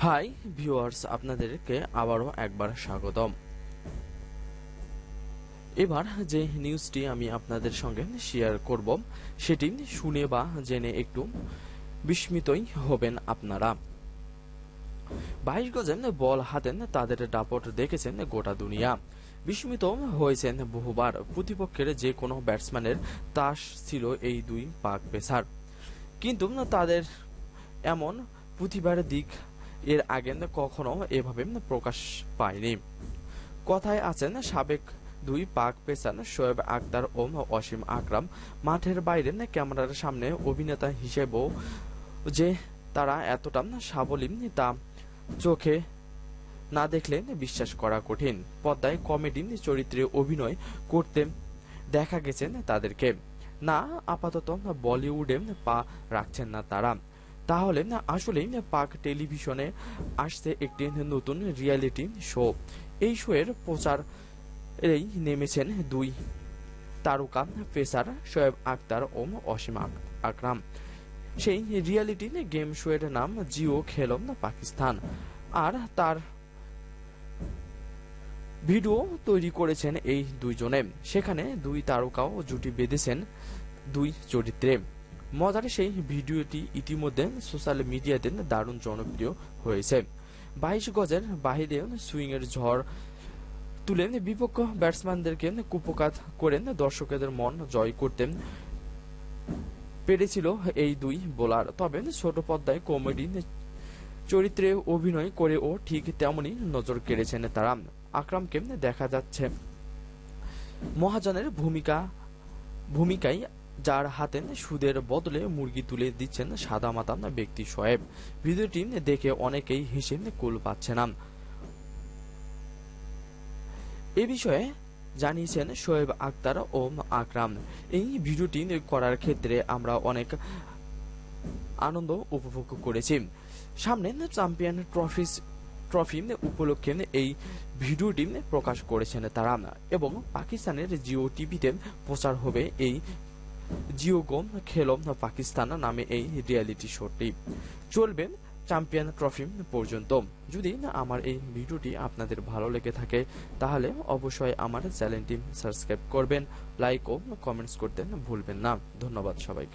Hi viewers, আপনাদেরকে আবারও একবার স্বাগতম। এবার যে নিউজটি আমি আপনাদের সঙ্গে শেয়ার করব সেটি শুনে বা জেনে একটু বিস্মিতই হবেন আপনারা। 22 গজে বল হাতেন তাদের দাপট দেখেছেন গোটা দুনিয়া। বিস্মিত হয়েছেন বহুবার। প্রতিপক্ষের যে কোনো ব্যাটসম্যানের তাস ছিল এই দুই পাক পেসার, কিন্তু তাদের এমন প্রতিভার দিক এর আগে কখনো এভাবে প্রকাশ পায়নি। কথায় আছেন সাবেক দুই পাক পেসার শোয়েব আখতার ও অসীম আকরাম মাঠের বাইরে ক্যামেরার সামনে অভিনেতা হিসেবেও যে তারা এতটা সাবলীল তা চোখে না দেখলে বিশ্বাস করা কঠিন। পর্দায় কমেডি চরিত্রে অভিনয় করতে দেখা গেছে তাদেরকে। না, আপাতত বলিউডে পা রাখছেন না তারা। তাহলে আসলেই পাক টেলিভিশনে আসছে একটি নতুন রিয়েলিটি শো। এই শোয়ের প্রচারেই নেমেছেন দুই তারকা পেসার শোয়েব আখতার ও অসীম আকরাম। সেই রিয়েলিটি গেম শোয়ের নাম জিও খেলো পাকিস্তান, আর তার ভিডিও তৈরি করেছেন এই দুইজনে। সেখানে দুই তারকাও জুটি বেঁধেছেন দুই চরিত্রে। মজার সেই ভিডিওটি ইতিমধ্যে সোশ্যাল মিডিয়াতে দারুণ জনপ্রিয় হয়েছে। 22 গজের বাহিরে সুইং এর ঝড় তুলে বিপক্ষ ব্যাটসম্যানদেরকে কুপকাত করে দর্শকদের মন জয় করতে পেরেছিল এই দুই বোলার। তবে ছোট পর্দায় কমেডি চরিত্রে অভিনয় করেও ঠিক তেমনই নজর কেড়েছেন তারা। আকরামকে দেখা যাচ্ছে মহাজনের ভূমিকায়, যার হাতে সুদের বদলে মুরগি তুলে দিচ্ছেন সাদামাটা ব্যক্তি শোয়েব। ভিডিওটি দেখে অনেকেই হেসে কুল পাচ্ছে না। এ বিষয়ে জানিয়েছেন শোয়েব আখতার ও আকরাম। এই ভিডিওটি করার ক্ষেত্রে আমরা অনেক আনন্দ উপভোগ করেছি। সামনে চ্যাম্পিয়ন ট্রফি উপলক্ষে এই ভিডিওটি প্রকাশ করেছেন তারা, এবং পাকিস্তানের জিও টিভিতে প্রচার হবে এই জিও গেম খেলো পাকিস্তান নামে এই রিয়েলিটি শোটি। চলবে চ্যাম্পিয়ন ট্রফি পর্যন্ত। যদি আমার এই ভিডিওটি আপনাদের ভালো লেগে থাকে তাহলে অবশ্যই আমার চ্যানেলটি সাবস্ক্রাইব করবেন, লাইক ও কমেন্টস করতে ভুলবেন না। ধন্যবাদ সবাইকে।